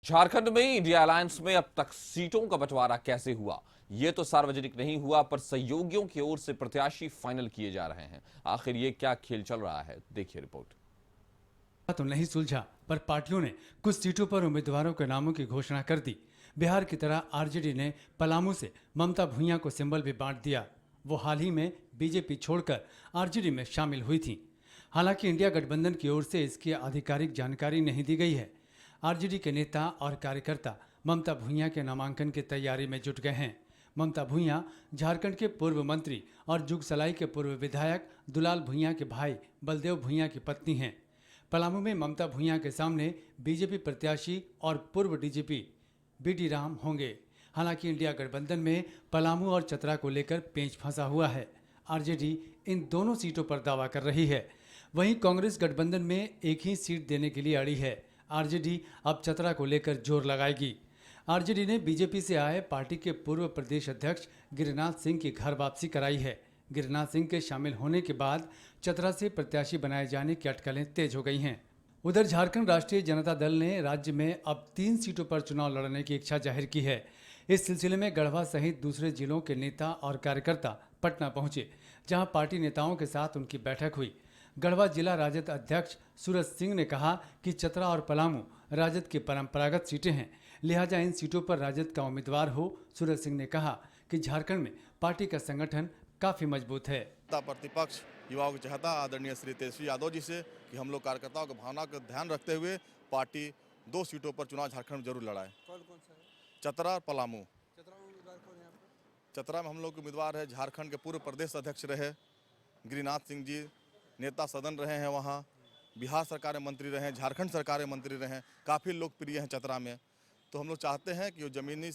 झारखंड में India alliance में अब तक सीटों का बंटवारा कैसे हुआ, ये तो सार्वजनिक नहीं हुआ, पर सहयोगियों की ओर से प्रत्याशी फाइनल किए जा रहे हैं। आखिर ये क्या खेल चल रहा है, देखिए रिपोर्ट। तो नहीं सुलझा, पर पार्टियों ने कुछ सीटों पर उम्मीदवारों के नामों की घोषणा कर दी। बिहार की तरह आरजेडी ने पलामू से ममता भूंइया को सिंबल भी बांट दिया। वो हाल ही में बीजेपी छोड़कर आरजेडी में शामिल हुई थी। हालांकि इंडिया गठबंधन की ओर से इसकी आधिकारिक जानकारी नहीं दी गई है। आरजेडी के नेता और कार्यकर्ता ममता भूंइया के नामांकन की तैयारी में जुट गए हैं। ममता भूंइया झारखंड के पूर्व मंत्री और जुगसलाई के पूर्व विधायक दुलाल भूंइया के भाई बलदेव भूंइया की पत्नी हैं। पलामू में ममता भूंइया के सामने बीजेपी प्रत्याशी और पूर्व डीजीपी बीडी राम होंगे। हालांकि इंडिया गठबंधन में पलामू और चतरा को लेकर पेंच फंसा हुआ है। आरजेडी इन दोनों सीटों पर दावा कर रही है। वहीं कांग्रेस गठबंधन में एक ही सीट देने के लिए अड़ी है। आरजेडी अब चतरा को लेकर जोर लगाएगी। आरजेडी ने बीजेपी से आए पार्टी के पूर्व प्रदेश अध्यक्ष गिरिनाथ सिंह की घर वापसी कराई है। गिरिनाथ सिंह के शामिल होने के बाद चतरा से प्रत्याशी बनाए जाने की अटकलें तेज हो गई हैं। उधर झारखंड राष्ट्रीय जनता दल ने राज्य में अब 3 सीटों पर चुनाव लड़ने की इच्छा जाहिर की है। इस सिलसिले में गढ़वा सहित दूसरे जिलों के नेता और कार्यकर्ता पटना पहुंचे, जहां पार्टी नेताओं के साथ उनकी बैठक हुई। गढ़वा जिला राजद अध्यक्ष सूरज सिंह ने कहा कि चतरा और पलामू राजद की परंपरागत सीटें हैं, लिहाजा इन सीटों पर राजद का उम्मीदवार हो। सूरज सिंह ने कहा कि झारखंड में पार्टी का संगठन काफी मजबूत है। प्रतिपक्ष युवाओं को चाहता आदरणीय श्री तेजस्वी यादव जी से कि हम लोग कार्यकर्ताओं की भावना का ध्यान रखते हुए पार्टी 2 सीटों पर चुनाव झारखंड में जरूर लड़ाए। कौन कौन सा है? चतरा और पलामू। चतरा में उम्मीदवार कौन है यहाँ पे? चतरा में हम लोग के उम्मीदवार है, झारखंड के पूर्व प्रदेश अध्यक्ष रहे गिरिनाथ सिंह जी, नेता सदन रहे हैं, वहाँ बिहार सरकार में मंत्री रहे हैं, झारखंड सरकार में मंत्री रहे हैं, काफ़ी लोकप्रिय हैं चतरा में। तो हम लोग चाहते हैं कि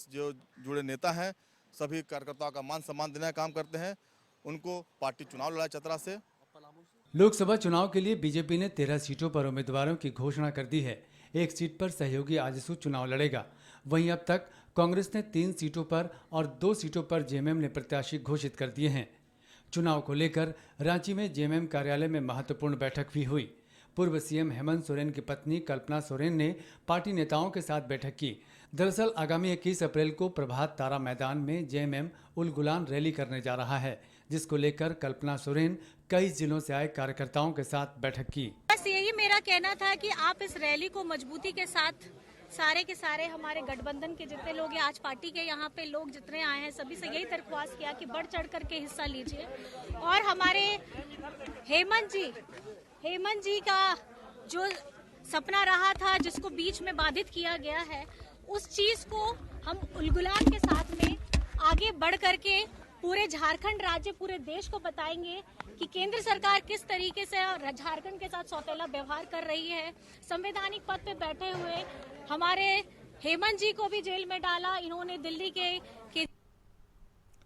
जो जुड़े नेता हैं सभी कार्यकर्ताओं का मान सम्मान देने का काम करते हैं, उनको पार्टी चुनाव लड़ाए चतरा से। लोकसभा चुनाव के लिए बीजेपी ने 13 सीटों पर उम्मीदवारों की घोषणा कर दी है। एक सीट पर सहयोगी आजसू चुनाव लड़ेगा। वहीं अब तक कांग्रेस ने 3 सीटों पर और 2 सीटों पर जेएमएम ने प्रत्याशी घोषित कर दिए हैं। चुनाव को लेकर रांची में जेएमएम कार्यालय में महत्वपूर्ण बैठक भी हुई। पूर्व सीएम हेमंत सोरेन की पत्नी कल्पना सोरेन ने पार्टी नेताओं के साथ बैठक की। दरअसल आगामी 21 अप्रैल को प्रभात तारा मैदान में जेएमएम उल गुलान रैली करने जा रहा है, जिसको लेकर कल्पना सोरेन कई जिलों से आए कार्यकर्ताओं के साथ बैठक की। बस यही मेरा कहना था कि आप इस रैली को मजबूती के साथ सारे के सारे हमारे गठबंधन के जितने लोग हैं, आज पार्टी के यहाँ पे लोग जितने आए हैं, सभी से यही दरख्वास्त किया कि बढ़ चढ़ करके हिस्सा लीजिए। और हमारे हेमंत जी का जो सपना रहा था, जिसको बीच में बाधित किया गया है, उस चीज को हम उलगुलान के साथ में आगे बढ़ करके पूरे झारखंड राज्य, पूरे देश को बताएंगे कि केंद्र सरकार किस तरीके से झारखंड के साथ सौतेला व्यवहार कर रही है। संवैधानिक पद पे बैठे हुए हमारे हेमंत जी को भी जेल में डाला इन्होंने दिल्ली के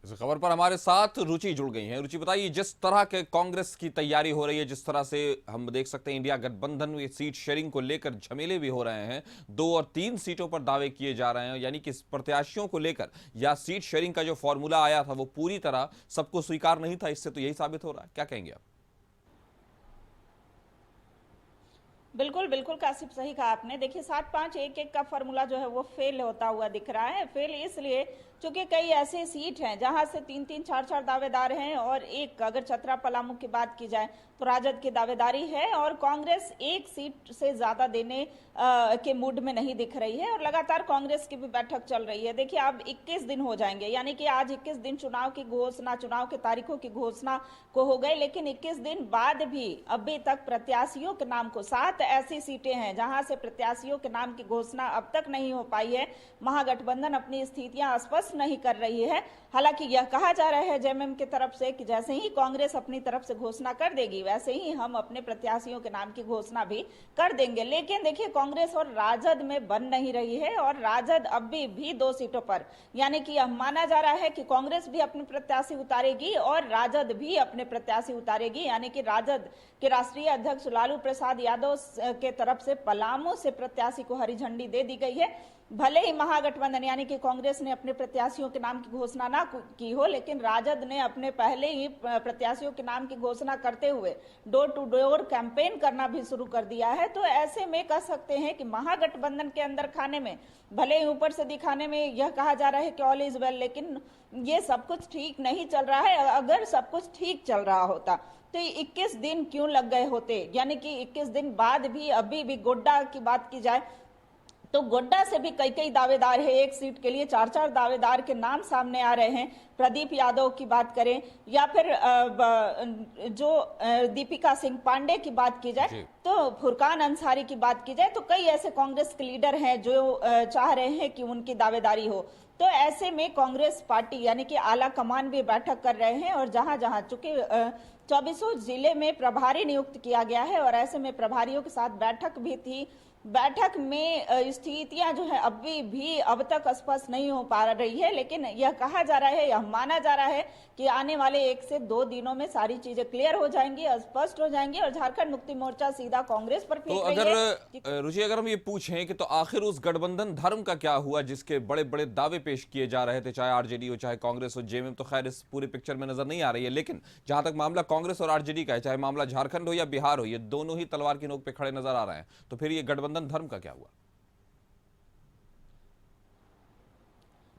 इस खबर पर हमारे साथ रुचि जुड़ गई हैं। रुचि, बताइए, जिस तरह के कांग्रेस की तैयारी हो रही है, जिस तरह से हम देख सकते हैं इंडिया गठबंधन में सीट शेयरिंग को लेकर झमेले भी हो रहे हैं, 2 और 3 सीटों पर दावे किए जा रहे हैं, यानी कि प्रत्याशियों को लेकर या सीट शेयरिंग का जो फॉर्मूला आया था वो पूरी तरह सबको स्वीकार नहीं था। इससे तो यही साबित हो रहा है, क्या कहेंगे आप? बिल्कुल बिल्कुल कासिफ, सही कहा आपने। देखिए 7-5-1-1 का फॉर्मूला जो है वो फेल होता हुआ दिख रहा है। फेल इसलिए क्योंकि कई ऐसे सीट हैं जहां से 3-3, 4-4 दावेदार हैं और एक, अगर चतरा पलामू की बात की जाए तो राजद की दावेदारी है और कांग्रेस एक सीट से ज्यादा देने के मूड में नहीं दिख रही है और लगातार कांग्रेस की भी बैठक चल रही है। देखिए अब 21 दिन हो जाएंगे, यानी कि आज 21 दिन चुनाव की घोषणा, चुनाव की तारीखों की घोषणा को हो गए, लेकिन 21 दिन बाद भी अभी तक प्रत्याशियों के नाम को, 7 ऐसी सीटें हैं जहां से प्रत्याशियों के नाम की घोषणा अब तक नहीं हो पाई है। महागठबंधन अपनी स्थितियां स्पष्ट नहीं कर रही है। हालांकि यह कहा जा रहा है जेएमएम की तरफ से कि जैसे ही कांग्रेस अपनी तरफ से घोषणा कर देगी वैसे ही हम अपने प्रत्याशियों के नाम की घोषणा भी कर देंगे। लेकिन देखिए कांग्रेस और राजद में बन नहीं रही है और राजद अब भी 2 सीटों पर, यानी कि यह माना जा रहा है कि कांग्रेस भी अपने प्रत्याशी उतारेगी और राजद भी अपने प्रत्याशी उतारेगी, यानी कि राजद के राष्ट्रीय अध्यक्ष लालू प्रसाद यादव के तरफ से पलामू से प्रत्याशी को हरी झंडी दे दी गई है। भले ही महागठबंधन यानी कि कांग्रेस ने अपने प्रत्याशियों के नाम की घोषणा ना की हो, लेकिन राजद ने अपने पहले ही प्रत्याशियों के नाम की घोषणा करते हुए डोर टू डोर कैंपेन करना भी शुरू कर दिया है। तो ऐसे में कह सकते हैं कि महागठबंधन के अंदर खाने में, भले ही ऊपर से दिखाने में यह कहा जा रहा है कि ऑल इज वेल, लेकिन ये सब कुछ ठीक नहीं चल रहा है। अगर सब कुछ ठीक चल रहा होता तो 21 दिन क्यों लग गए होते, यानी कि 21 दिन बाद भी अभी भी गोड्डा की बात की जाए तो गोड्डा से भी कई कई दावेदार है, एक सीट के लिए 4-4 दावेदार के नाम सामने आ रहे हैं। प्रदीप यादव की बात करें या फिर जो दीपिका सिंह पांडे की बात की जाए, तो फुरकान अंसारी की बात की जाए, तो कई ऐसे कांग्रेस के लीडर हैं जो चाह रहे हैं कि उनकी दावेदारी हो। तो ऐसे में कांग्रेस पार्टी यानी कि आला कमान भी बैठक कर रहे हैं और जहां जहां चूंकि 24 जिले में प्रभारी नियुक्त किया गया है और ऐसे में प्रभारियों के साथ बैठक भी थी। बैठक में स्थितियां जो है अभी भी अब तक स्पष्ट नहीं हो पा रही है, लेकिन यह कहा जा रहा है, यह माना जा रहा है कि आने वाले 1 से 2 दिनों में सारी चीजें क्लियर हो जाएंगी, स्पष्ट हो जाएंगी और झारखंड मुक्ति मोर्चा सीधा कांग्रेस पर तो फेंक रही है। अगर रुचि, अगर हम ये पूछें कि तो आखिर उस गठबंधन धर्म का क्या हुआ जिसके बड़े बड़े दावे पेश किए जा रहे थे, चाहे आरजेडी हो चाहे कांग्रेस हो, जेएमएम तो खैर इस पूरे पिक्चर में नजर नहीं आ रही है, लेकिन जहां तक मामला कांग्रेस और आरजेडी का है, चाहे मामला झारखंड हो या बिहार हो, ये दोनों ही तलवार की नोक पे खड़े नजर आ रहे हैं, तो फिर ये गठबंधन धर्म का क्या हुआ?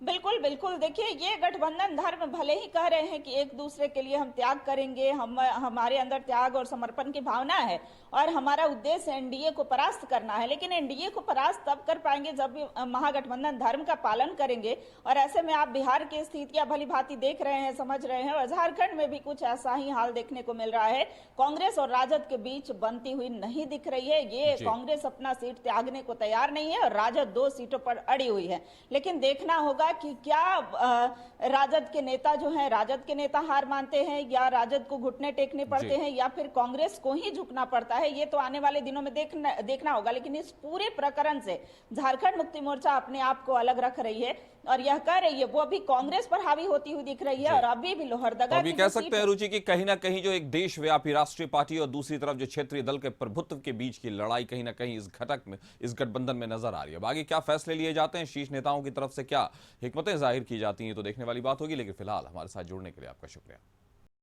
बिल्कुल बिल्कुल, देखिए ये गठबंधन धर्म भले ही कह रहे हैं कि एक दूसरे के लिए हम त्याग करेंगे, हमारे अंदर त्याग और समर्पण की भावना है और हमारा उद्देश्य एनडीए को परास्त करना है, लेकिन एनडीए को परास्त तब कर पाएंगे जब महागठबंधन धर्म का पालन करेंगे। और ऐसे में आप बिहार की स्थितियां भली भांति देख रहे हैं, समझ रहे हैं, और झारखंड में भी कुछ ऐसा ही हाल देखने को मिल रहा है। कांग्रेस और राजद के बीच बनती हुई नहीं दिख रही है। ये कांग्रेस अपना सीट त्यागने को तैयार नहीं है और राजद 2 सीटों पर अड़ी हुई है, लेकिन देखना होगा कि क्या राजद के नेता जो हैं, राजद के नेता हार मानते हैं या राजद को घुटने टेकने पड़ते हैं या फिर कांग्रेस को ही झुकना पड़ता है, ये तो आने वाले दिनों में देखना होगा। लेकिन इस पूरे प्रकरण से झारखंड मुक्ति मोर्चा अपने आप को अलग रख रही है और यह कह रही है, वो अभी कांग्रेस पर हावी होती हुई दिख रही है और अभी भी लोहरदगा अभी कह सकते हैं रुचि कि कहीं ना कहीं जो एक देशव्यापी राष्ट्रीय पार्टी और दूसरी तरफ जो क्षेत्रीय दल के प्रभुत्व के बीच की लड़ाई कहीं ना कहीं इस घटक में, इस गठबंधन में नजर आ रही है। अब आगे क्या फैसले लिए जाते हैं, शीर्ष नेताओं की तरफ से क्या हिकमतें जाहिर की जाती हैं, तो देखने वाली बात होगी। लेकिन फिलहाल हमारे साथ जुड़ने के लिए आपका शुक्रिया।